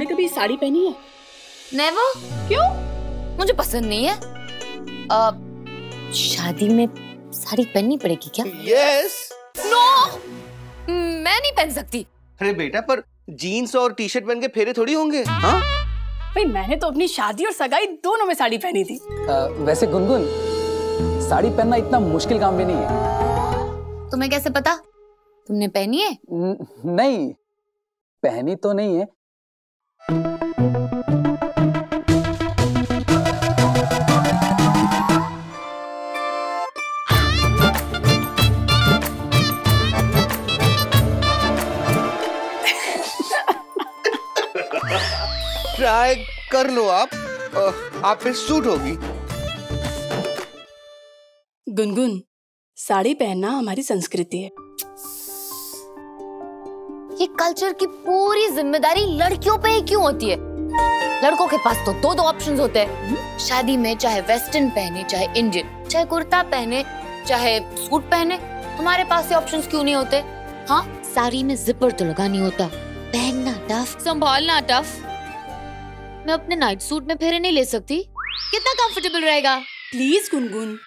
तुमने कभी साड़ी पहनी है? नेवर। क्यों? मुझे पसंद नहीं है। शादी में साड़ी पहननी पड़ेगी क्या? यस। नो, मैं नहीं पहन सकती। अरे बेटा, पर जीन्स और टी शर्ट पहन के फेरे थोड़ी होंगे। हाँ भाई, मैंने तो अपनी शादी और सगाई दोनों में साड़ी पहनी थी। वैसे गुनगुन, साड़ी पहनना इतना मुश्किल काम भी नहीं है। तुम्हें कैसे पता? तुमने पहनी है? नहीं, पहनी तो नहीं है। ट्राई कर लो आप पे सूट होगी। गुनगुन, साड़ी पहनना हमारी संस्कृति है। ये कल्चर की पूरी जिम्मेदारी लड़कियों पे ही क्यों होती है? लड़कों के पास तो दो ऑप्शंस होते हैं शादी में, चाहे वेस्टर्न पहने चाहे इंडियन, चाहे कुर्ता पहने चाहे सूट पहने। हमारे पास ये ऑप्शंस क्यों नहीं होते? हाँ, साड़ी में जिपर तो लगा नहीं होता, पहनना टफ, संभालना टफ। मैं अपने नाइट सूट में फेरे नहीं ले सकती। कितना कंफर्टेबल रहेगा? प्लीज गुनगुन।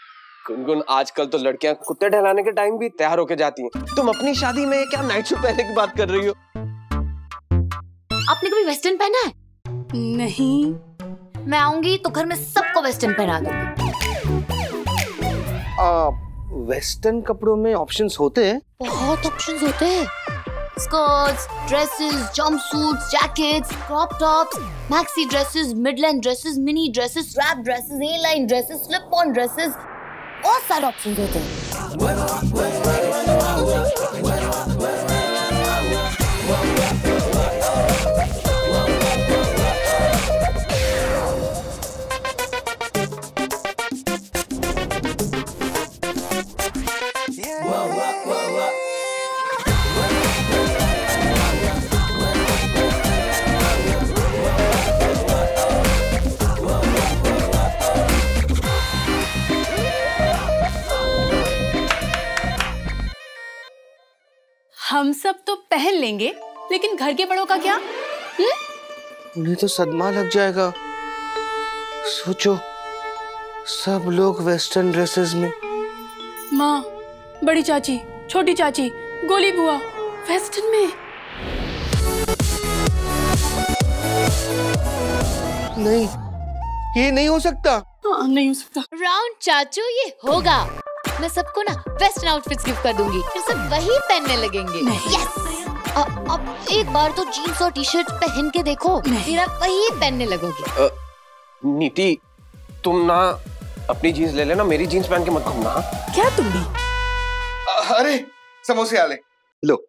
गुनगुन, आजकल तो लड़कियां कुत्ते टहलाने के टाइम भी तैयार होके जाती हैं। तुम अपनी शादी में क्या नाइट सूट पहनने की बात कर रही हो? आपने कभी वेस्टर्न पहना है? नहीं। मैं आऊंगी तो घर में सबको वेस्टर्न पहना दूंगी। वेस्टर्न कपड़ों में ऑप्शंस होते हैं? बहुत ऑप्शंस होते हैं। Skirts, dresses, jumpsuits, jackets, crop tops, maxi dresses, midline dresses, mini dresses, wrap dresses, A line dresses, slip on dresses, बहुत सारे ऑप्शंस होते हैं। हम सब तो पहन लेंगे, लेकिन घर के बड़ों का क्या? उन्हें तो सदमा लग जाएगा। सोचो, सब लोग वेस्टर्न ड्रेसेस में। माँ, बड़ी चाची, छोटी चाची, गोली बुआ वेस्टर्न में। नहीं, ये नहीं हो सकता। हाँ, नहीं हो सकता। राउंड चाचू, ये होगा। मैं सबको ना वेस्टर्न आउटफिट्स गिफ्ट कर दूंगी, फिर सब वही पहनने लगेंगे। यस। अब एक बार तो जीन्स और टी शर्ट पहन के देखो, फिर आप वही पहनने लगोगे। नीति, तुम ना अपनी जीन्स ले लेना, मेरी जीन्स पहन के मत घूमना। क्या तुम भी? अरे समोसे आले, लो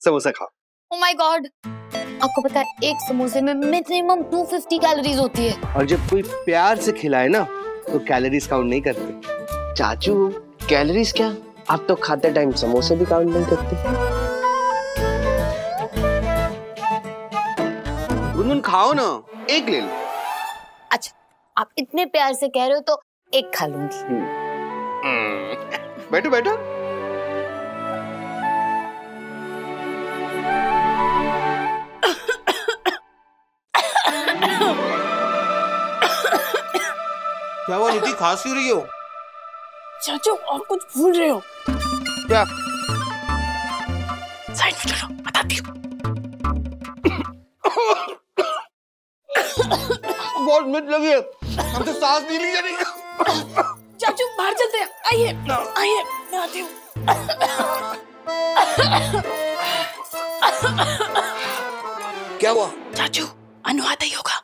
समोसा खाओ। ओह माय गॉड, आपको पता है एक समोसे में मिनिमम 250 कैलोरीज होती है। और जब कोई प्यार से खिलाए ना तो कैलोरीज काउंट नहीं करते। चाचू, कैलोरीज क्या? आप तो खाते टाइम समोसे भी काउंट नहीं करते। गुनगुन खाओ ना, एक ले लो। अच्छा, आप इतने प्यार से कह रहे हो तो एक खा लूंगी। बैठो बैठो। क्या हुआ नीति, खांस क्यों रही हो? चाचू, आप कुछ भूल रहे हो। क्या? साइड में चलो, बताती हूँ। बहुत मिनट लगी है, हम तो सांस नहीं ली जा रही। चाचू, बाहर चलते हैं। आइए आइए, मैं आती हूँ। क्या हुआ? चाचू, अनु आता ही होगा,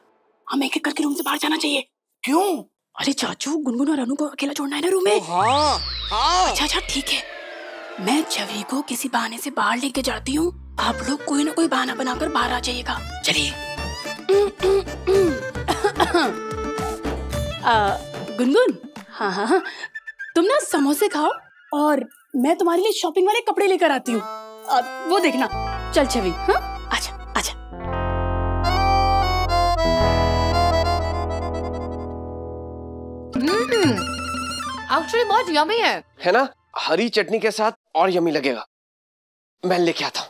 हमें एक एक करके रूम से बाहर जाना चाहिए। क्यों? अरे चाचू, गुनगुन और अनु को अकेला छोड़ना है ना रूम में। हाँ हाँ। अच्छा ठीक है, मैं छवि को किसी बहाने से बाहर लेके जाती हूँ, आप लोग कोई ना कोई बहाना बनाकर बाहर आ जाइएगा। चलिए। गुनगुन, हाँ हाँ हाँ, तुम ना समोसे खाओ और मैं तुम्हारे लिए शॉपिंग वाले कपड़े लेकर आती हूँ, वो देखना। चल छवि, हाँ आजा आजा। एक्चुअली बहुत यम्मी है ना? हरी चटनी के साथ और यम्मी लगेगा। मैं लेके आता हूँ।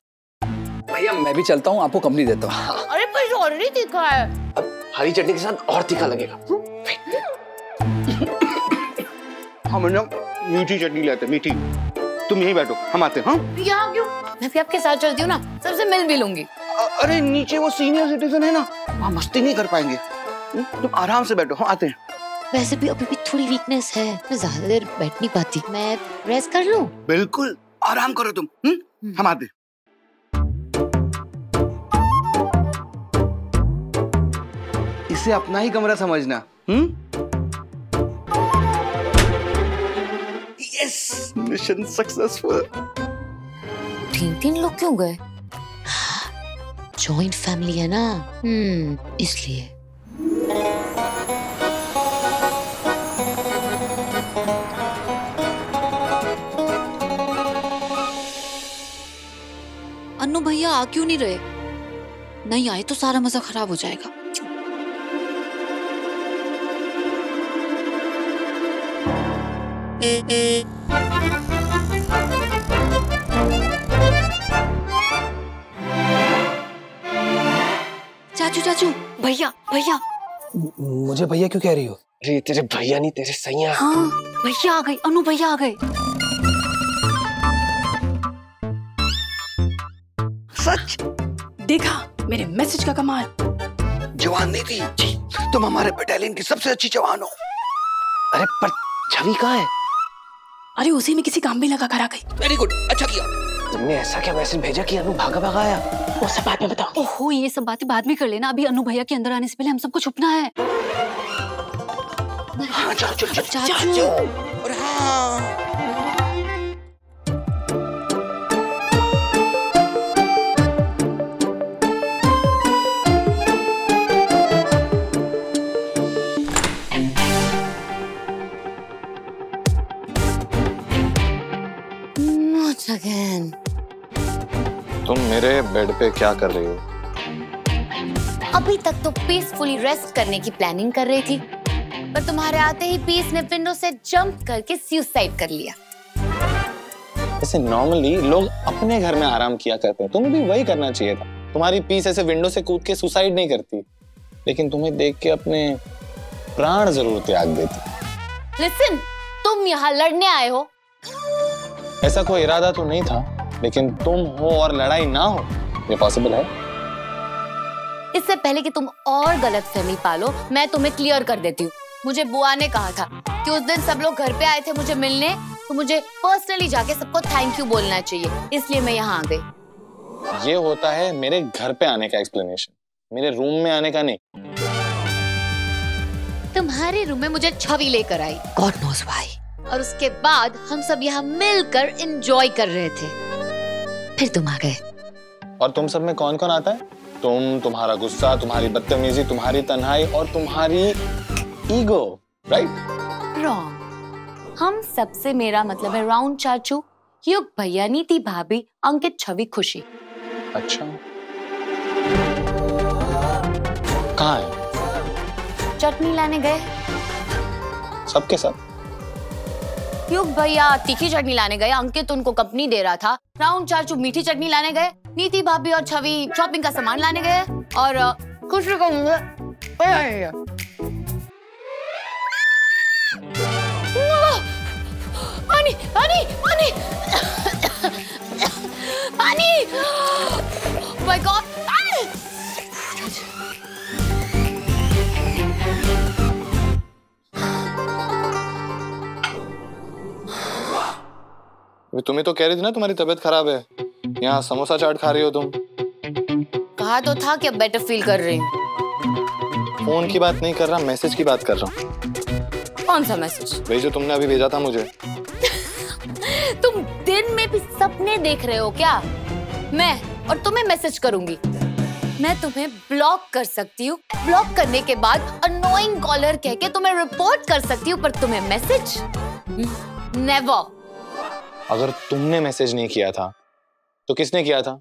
भैया मैं भी चलता हूँ, आपको कंपनी देता हूँ। अरे पर ऑलरेडी तीखा है। अब हरी चटनी के साथ और तीखा लगेगा। हम ना मीठी चटनी लेते हैं, मीठी। तुम यहीं बैठो, हम आते हैं। हाँ यहाँ क्यों? मैं भी आपके साथ चलती हूँ ना, सबसे मिल भी लूंगी। अरे नीचे वो सीनियर सिटीजन है ना, वहाँ मस्ती नहीं कर पाएंगे। तुम आराम से बैठो, हम आते हैं। वैसे भी अभी भी थोड़ी वीकनेस है, मैं ज्यादा देर बैठ नहीं पाती। मैं रेस्ट कर लूं? बिल्कुल, आराम करो तुम। हम आते हैं। इसे अपना ही कमरा समझना। Yes, mission successful. 3 लोग क्यों गए? जॉइंट फैमिली है ना, इसलिए। अन्नू भैया आ क्यों नहीं रहे? नहीं आए तो सारा मजा खराब हो जाएगा। चाचू चाचू, भैया भैया। मुझे भैया क्यों कह रही हो? अरे तेरे भैया नहीं, तेरे सैया। हाँ भैया आ गए, अनु भैया आ गए। सच? देखा मेरे मैसेज का कमाल। जवान नहीं थी जी, तुम हमारे बटालियन की सबसे अच्छी जवान हो। अरे पर छवि कहाँ है? अरे उसी में किसी काम में लगा कर आ गई। वेरी गुड, अच्छा किया। तुमने ऐसा क्या मैसेज भेजा कि अनु भागा भागा आया? वो सब बाद में बताओ। ओहो, ये सब बातें बाद में कर लेना, अभी अनु भैया के अंदर आने से पहले हम सबको छुपना है। हाँ चाचू चाचू। और हाँ Again. तुम मेरे बेड पे क्या कर रही हो? अभी तक तो पीसफुली रेस्ट करने की प्लानिंग कर रही थी, पर तुम्हारे आते ही पीस ने विंडो से जंप करके सुसाइड कर लिया। ऐसे नॉर्मली लोग अपने घर में आराम किया करते हैं, तुम्हें भी वही करना चाहिए था। तुम्हारी पीस ऐसे विंडो से कूद के सुसाइड नहीं करती, लेकिन तुम्हें देख के अपने प्राण जरूर त्याग देती। लिसन, तुम यहाँ लड़ने आए हो? ऐसा कोई इरादा तो नहीं था, लेकिन तुम हो और लड़ाई ना हो, ये पॉसिबल है? इससे पहले कि तुम और गलतफहमी पालो, मैं तुम्हें क्लियर कर देती हूँ। मुझे बुआ ने कहा था कि उस दिन सब लोग घर पे आए थे मुझे मिलने, तो मुझे पर्सनली जाके सबको थैंक यू बोलना चाहिए, इसलिए मैं यहाँ आ गई। ये होता है मेरे घर पे आने का एक्सप्लेनेशन, मेरे रूम में आने का नहीं। तुम्हारे रूम में मुझे छवि लेकर आई, गॉड नोस व्हाई, और उसके बाद हम सब यहाँ मिलकर एंजॉय कर रहे थे, फिर तुम आ गए। और तुम सब में कौन कौन आता है? तुम, तुम्हारा गुस्सा, तुम्हारी बदतमीजी, तुम्हारी तन्हाई और तुम्हारी ईगो, राइट? रॉन्ग। हम सबसे मेरा मतलब है राउंड चाचू, युग भैया, नीति भाभी, अंकित, छवि, खुशी। अच्छा, कहाँ है? चटनी लाने गए। सबके सब? युग भैया तीखी चटनी लाने गए, अंकित उनको कंपनी दे रहा था, राउंड चाचू मीठी चटनी लाने गए, नीति भाभी और छवि शॉपिंग का सामान लाने गए, और खुशी को पानी पानी पानी पानी, माय गॉड। तुम्हें तो कह रही थी ना तुम्हारी तबीयत खराब है, यहाँ समोसा चाट खा रही हो तुम। कहा तो था कि अब बेटर फील कर रही हूँ। फोन की बात नहीं कर रहा, मैसेज की बात कर रहा हूँ। कौन सा मैसेज? वही जो तुमने अभी भेजा था मुझे। तुम दिन में भी सपने देख रहे हो क्या? मैं और तुम्हें मैसेज करूंगी। मैं तुम्हें ब्लॉक कर सकती हूँ, ब्लॉक करने के बाद अनोइंग कॉलर कह के तुम्हें रिपोर्ट कर सकती हूँ, पर तुम्हें मैसेज नेवर। अगर तुमने मैसेज नहीं किया था तो किसने किया था?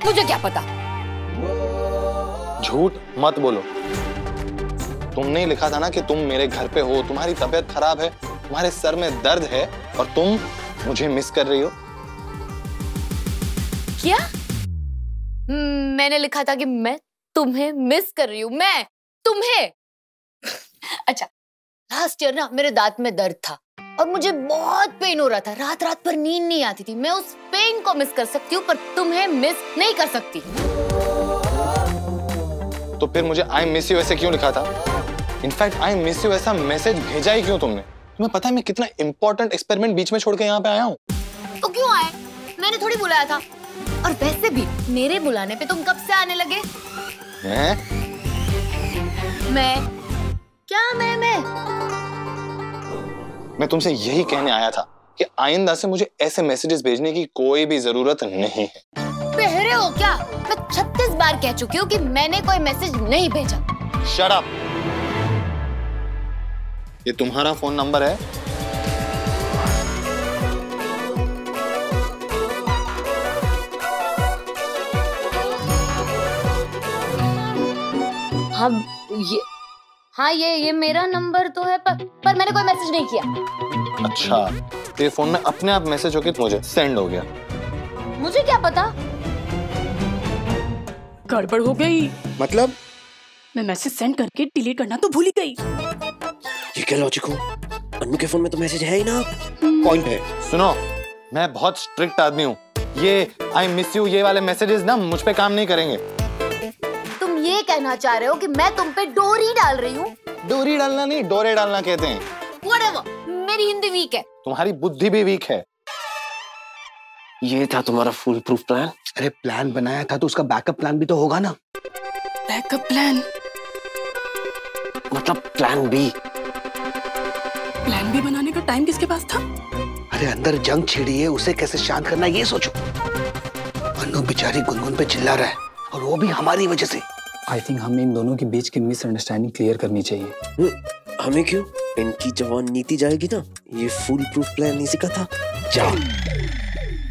मुझे क्या पता। झूठ मत बोलो। तुमने ही लिखा था ना कि तुम मेरे घर पे हो, तुम्हारी तबीयत खराब है, तुम्हारे सर में दर्द है और तुम मुझे मिस कर रही हो। क्या? मैंने लिखा था कि मैं तुम्हें मिस कर रही हूँ, मैं तुम्हें। अच्छा, लास्ट ईयर ना मेरे दांत में दर्द था और मुझे बहुत पेन हो रहा था, रात रात भर नींद नहीं आती थी। मैं उस पेन को मिस कर सकती हूँ पर तुम्हें मिस नहीं कर सकती। तो फिर मुझे आई मिस यू ऐसे क्यों लिखा था? इनफैक्ट आई मिस यू ऐसा मैसेज भेजा ही क्यों तुमने? तुम्हें पता है मैं कितना इंपॉर्टेंट एक्सपेरिमेंट बीच में छोड़ के यहाँ पे आया हूँ। तो क्यों आए? मैंने थोड़ी बुलाया था। और वैसे भी मेरे बुलाने पे तुम कब से आने लगे? मैं मैं तुमसे यही कहने आया था कि आइंदा से मुझे ऐसे मैसेजेस भेजने की कोई भी जरूरत नहीं है। बहरे हो क्या? मैं 36 बार कह चुकी हूँ कि मैंने कोई मैसेज नहीं भेजा। Shut up. ये तुम्हारा फोन नंबर है? ये मेरा नंबर तो है पर मैंने कोई मैसेज नहीं किया। अच्छा, तो ये फोन में अपने आप मैसेज होके मुझे सेंड हो गया। मुझे क्या पता? गड़बड़ हो गई। मतलब मैं मैसेज सेंड करके डिलीट करना तो भूल ही गई। ये क्या लॉजिक हो? अन्नू के फोन में तो मैसेज है ही ना। पॉइंट है। सुनो, मैं बहुत स्ट्रिक्ट आदमी हूँ। ये आई मिस यू ये वाले मैसेजेस ना मुझ पे काम नहीं करेंगे। तुम ये कहना चाह रहे हो कि मैं तुम पे डोरी डाल रही हूँ? डोरी डालना नहीं, डोरे डालना कहते हैं। Whatever, मेरी हिंदी वीक है। तुम्हारी बुद्धि भी वीक है। ये था तुम्हारा फुल प्रूफ प्लान? अरे प्लान बनाया था तो उसका बैकअप प्लान भी तो होगा ना। बैकअप प्लान मतलब प्लान बी? प्लान बी बनाने का टाइम किसके पास था? अरे अंदर जंग छिड़ी है, उसे कैसे शांत करना ये सोचो। अन्नू बेचारी गुनगुन पे चिल्ला रहा है और वो भी हमारी वजह से। आई थिंक हमें इन दोनों के बीच की मिसअंडरस्टैंडिंग क्लियर करनी चाहिए। हमें क्यों? इनकी जवान नीति जाएगी ना। ये फुल प्रूफ प्लान इसी का था। जा।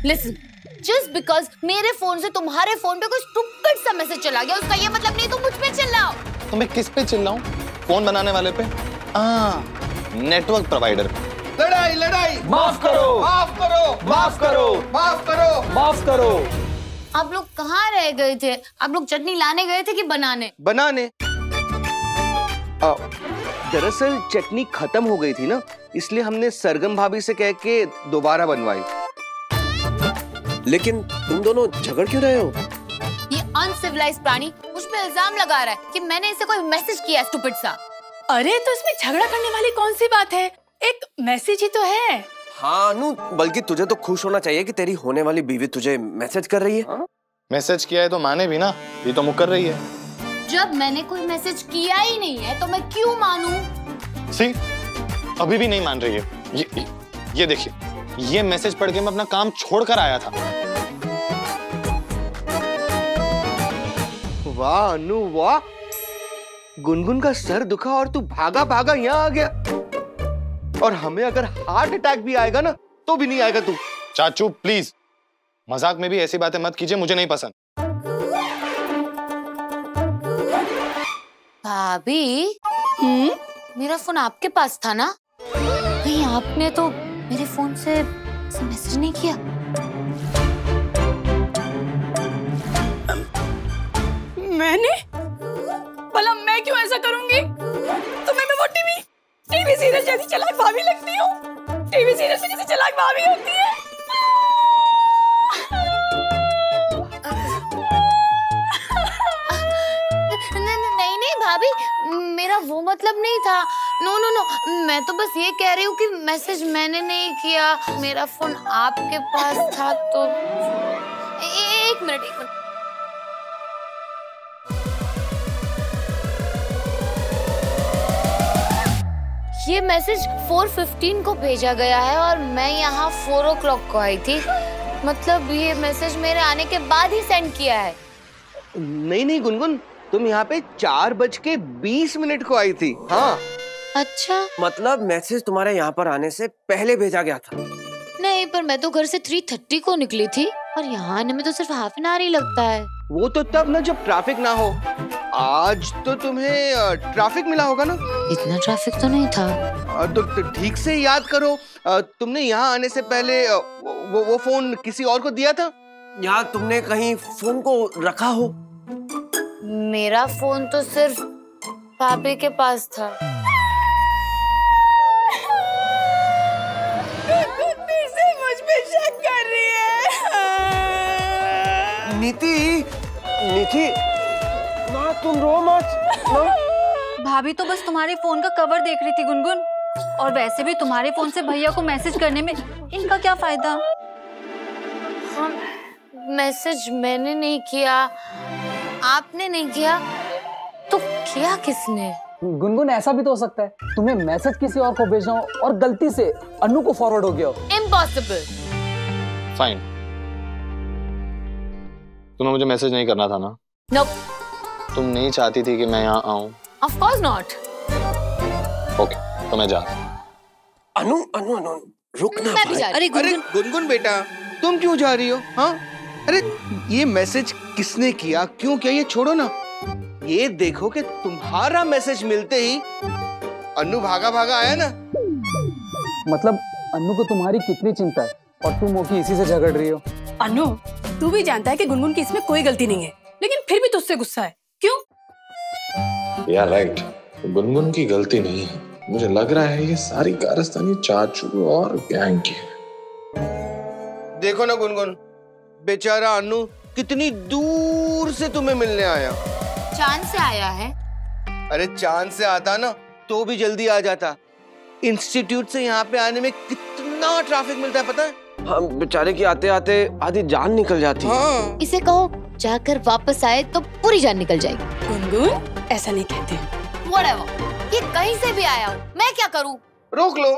Listen, just because मेरे फोन से तुम्हारे फोन पे कोई stupid सा मैसेज चला गया, उसका ये मतलब नहीं तुम मुझ पे चिल्लाओ। तो मैं किस पे चिल्लाऊं? फोन बनाने वाले पे? नेटवर्क प्रोवाइडर पे। लड़ाई माफ करो, माफ करो, माफ करो, माफ करो, माफ करो। आप लोग कहाँ रह गए थे? आप लोग चटनी लाने गए थे कि बनाने? बनाने। दरअसल चटनी खत्म हो गई थी ना, इसलिए हमने सरगम भाभी से कह के दोबारा बनवाई। लेकिन तुम दोनों झगड़ क्यों रहे हो? ये अनसिविलाइज्ड प्राणी मुझ पे इल्जाम लगा रहा है कि मैंने इसे कोई मैसेज किया स्टूपिड सा। अरे तो इसमें झगड़ा करने वाली कौन सी बात है? एक मैसेज ही तो है। हाँ अनु, बल्कि तुझे तो खुश होना चाहिए कि तेरी होने वाली बीवी तुझे मैसेज कर रही है। मैसेज किया है तो माने भी ना, ये तो मुकर रही है। जब मैंने कोई मैसेज किया ही नहीं है तो मैं क्यों मानूं? सी, अभी भी नहीं मान रही है। ये देखिए, ये मैसेज पढ़ के मैं अपना काम छोड़कर आया था। वाह अनु वाह, गुनगुन का सर दुखा और तू भागा भागा यहाँ आ गया। और हमें अगर हार्ट अटैक भी आएगा ना तो भी नहीं आएगा तू। चाचू प्लीज, मजाक में भी ऐसी बातें मत कीजिए, मुझे नहीं पसंद। भाभी, मेरा फोन आपके पास था ना? नहीं, आपने तो मेरे फोन से मैसेज नहीं किया। मैंने? भला मैं क्यों ऐसा करूंगी? तुम्हें मैं वो टीवी सीरियल जैसी चालाक भाभी लगती हूँ? टीवी सीरियल में जैसी चालाक भाभी होती है। नहीं भाभी, मेरा वो मतलब नहीं था। नो, मैं तो बस ये कह रही हूँ कि मैसेज मैंने नहीं किया, मेरा फोन आपके पास था तो। एक मिनट। ये मैसेज 4:15 को भेजा गया है और मैं यहाँ 4 o'clock को आई थी। मतलब ये मैसेज मेरे आने के बाद ही सेंड किया है। नहीं गुनगुन, तुम यहाँ पे 4:20 को आई थी। हाँ। अच्छा, मतलब मैसेज तुम्हारे यहाँ पर आने से पहले भेजा गया था? नहीं, पर मैं तो घर से 3:30 को निकली थी और यहाँ आने में तो सिर्फ हाफ एन आवर ही लगता है। वो तो तब ना जब ट्रैफिक ना हो। आज तो तुम्हें ट्रैफिक मिला होगा ना? इतना ट्रैफिक तो नहीं था। तो ठीक से याद करो, तुमने यहाँ आने से पहले वो फोन किसी और को दिया था? या तुमने कहीं फोन को रखा हो? मेरा फोन तो सिर्फ पापी के पास था। फिर से मुझ पे शक कर रही है। नीति, नीति, ना तुम रो मत ना। भाभी तो बस तुम्हारे फोन का कवर देख रही थी गुनगुन, और वैसे भी तुम्हारे फोन से भैया को मैसेज करने में इनका क्या फायदा। हाँ, मैसेज मैंने नहीं किया, आपने नहीं किया, तो किया किसने? गुनगुन ऐसा भी तो हो सकता है तुम्हें मैसेज किसी और को भेजना हो और गलती से अन्नू को फॉरवर्ड हो गया हो। इम्पॉसिबल। फाइन, तुम्हें मुझे मैसेज नहीं करना था ना? नोप। तुम नहीं चाहती थी कि मैं यहाँ आऊं? Of course not. ओके, तो मैं जा। अनु, अनु, अनु, रुकना मैं भी जा रही। अरे गुनगुन बेटा, तुम क्यों जा रही हो? हाँ, अरे ये मैसेज किसने किया, क्यों किया, ये छोड़ो ना। ये देखो कि तुम्हारा मैसेज मिलते ही अन्नू भागा भागा आया ना। मतलब अन्नू को तुम्हारी कितनी चिंता है और तुम हो कि इसी से झगड़ रही हो। अनु, तू भी जानता है कि गुनगुन की इसमें कोई गलती नहीं है, लेकिन फिर भी तुझसे गुस्सा है, क्यों? यार राइट, गुनगुन की गलती नहीं है। मुझे लग रहा है ये सारी कारस्तानी चाचू और गैंग की है। देखो ना गुनगुन, बेचारा अन्नू कितनी दूर से तुम्हें मिलने आया। चांद से आया है। अरे चांद से आता ना तो भी जल्दी आ जाता। इंस्टीट्यूट से यहाँ पे आने में कितना ट्रैफिक मिलता है पता है? हम बेचारे की आते आते आधी जान निकल जाती है। हाँ। इसे कहो जाकर वापस आए तो पूरी जान निकल जाएगी। गुनगुन ऐसा नहीं कहते। Whatever, ये कहीं से भी आया हो, मैं क्या करूं? रोक लो।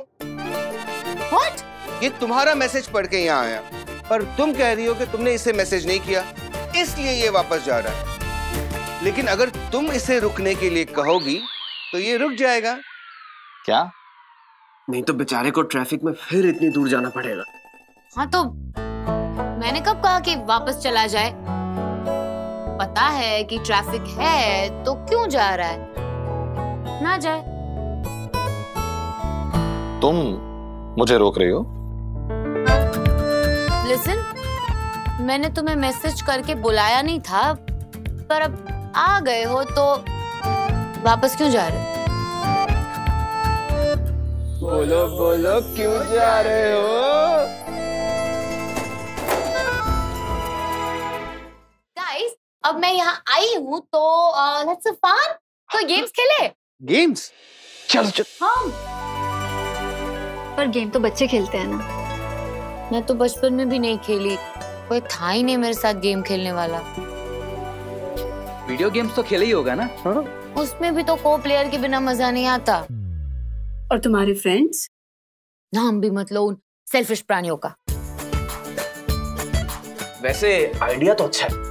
What? ये तुम्हारा मैसेज पढ़ के यहाँ आया, पर तुम कह रही हो कि तुमने इसे मैसेज नहीं किया, इसलिए ये वापस जा रहा है। लेकिन अगर तुम इसे रुकने के लिए कहोगी तो ये रुक जाएगा। क्या? नहीं तो बेचारे को ट्रैफिक में फिर इतनी दूर जाना पड़ेगा। हाँ तो मैंने कब कहा कि वापस चला जाए? पता है कि ट्रैफिक है तो क्यों जा रहा है? ना जाए। तुम मुझे रोक रही हो? लिसन, मैंने तुम्हें मैसेज करके बुलाया नहीं था, पर अब आ गए हो तो वापस क्यों जा रहे हो? बोलो बोलो क्यों जा रहे हो? गाइस, अब मैं यहाँ आई हूँ तो लेट्स हैव फन। तो गेम्स खेले? गेम्स? चलो चलो। हाँ। पर गेम तो बच्चे खेलते हैं ना। मैं तो बचपन में भी नहीं खेली, कोई था ही नहीं मेरे साथ गेम खेलने वाला। वीडियो गेम्स तो खेला ही होगा ना? हाँ? उसमें भी तो को प्लेयर के बिना मजा नहीं आता। और तुम्हारे फ्रेंड्स? नाम भी मत लो उन सेल्फिश प्राणियों का। वैसे आइडिया तो अच्छा है।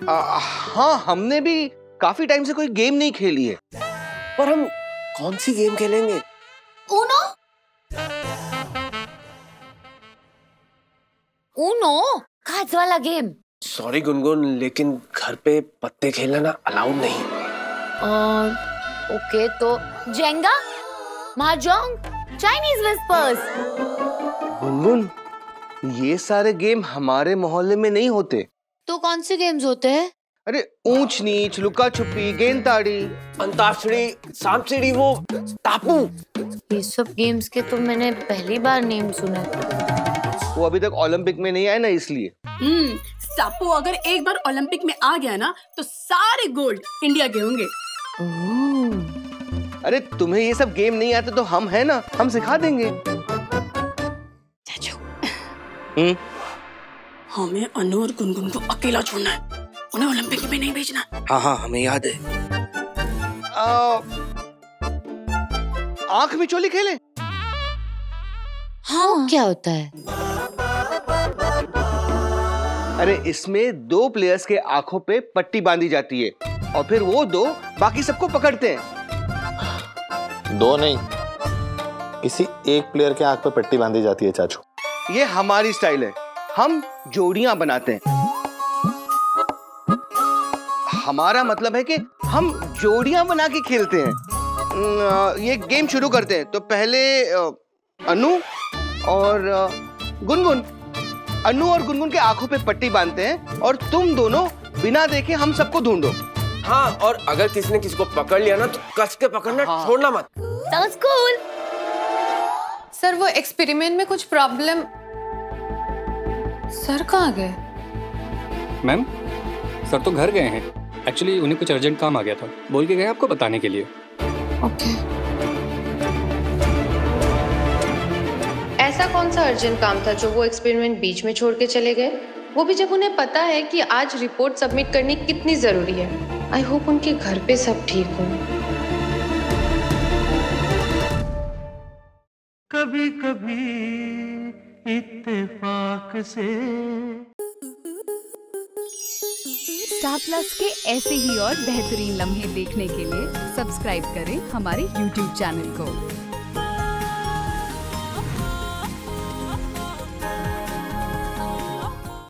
हाँ, हमने भी काफी टाइम से कोई गेम नहीं खेली है। पर हम कौन सी गेम खेलेंगे? ऊनो? ऊनो? कार्ड्स वाला गेम। सॉरी गुनगुन, लेकिन घर पे पत्ते खेलना ना अलाउड नहीं। ओके तो Jenga, mahjong, Chinese whispers. Gungun, ये सारे गेम हमारे मोहल्ले में नहीं होते। तो कौन से गेम्स होते हैं? अरे ऊंच नीच, लुका छुपी, गेंद ताड़ी, अंताक्षरी, सांप सीढ़ी, वो टापू। ये सब गेम्स के तो मैंने पहली बार नेम सुना। वो अभी तक ओलंपिक में नहीं आए ना, इसलिए। सापो अगर एक बार ओलंपिक में आ गया ना तो सारे गोल्ड इंडिया के होंगे। अरे तुम्हें ये सब गेम नहीं आते तो हम है ना, हम सिखा देंगे। चाचू, हमें अनु और गुनगुन को अकेला छोड़ना है, उन्हें ओलंपिक में नहीं भेजना। हाँ हाँ, हमें याद है। आंख मिचोली खेले? हाँ, क्या होता है? अरे इसमें दो प्लेयर्स के आंखों पे पट्टी बांधी जाती है और फिर वो दो बाकी सबको पकड़ते हैं। दो नहीं, किसी एक प्लेयर के आंख पे पट्टी बांधी जाती है चाचू। ये हमारी स्टाइल है, हम जोड़ियां बनाते हैं। हमारा मतलब है कि हम जोड़ियां बना के खेलते हैं। ये गेम शुरू करते हैं। तो पहले अनु और गुनगुन अनु और गुनगुन के आंखों पे पट्टी बांधते हैं और तुम दोनों बिना देखे हम सबको ढूंढो। हाँ, और अगर किसी ने किसी को पकड़ लिया ना तो कस के पकड़ना, छोड़ना मत। Sounds cool. सर वो एक्सपेरिमेंट में कुछ प्रॉब्लम। सर कहाँ गए? मैम, सर तो घर गए हैं। एक्चुअली उन्हें कुछ अर्जेंट काम आ गया था, बोल के गए आपको बताने के लिए। ओके। ऐसा कौन सा अर्जेंट काम था जो वो एक्सपेरिमेंट बीच में छोड़ के चले गए, वो भी जब उन्हें पता है कि आज रिपोर्ट सबमिट करनी कितनी जरूरी है। आई होप उनके घर पे सब ठीक हो। कभी कभी इत्तेफाक से। स्टार प्लस के ऐसे ही और बेहतरीन लम्हे देखने के लिए सब्सक्राइब करें हमारे YouTube चैनल को।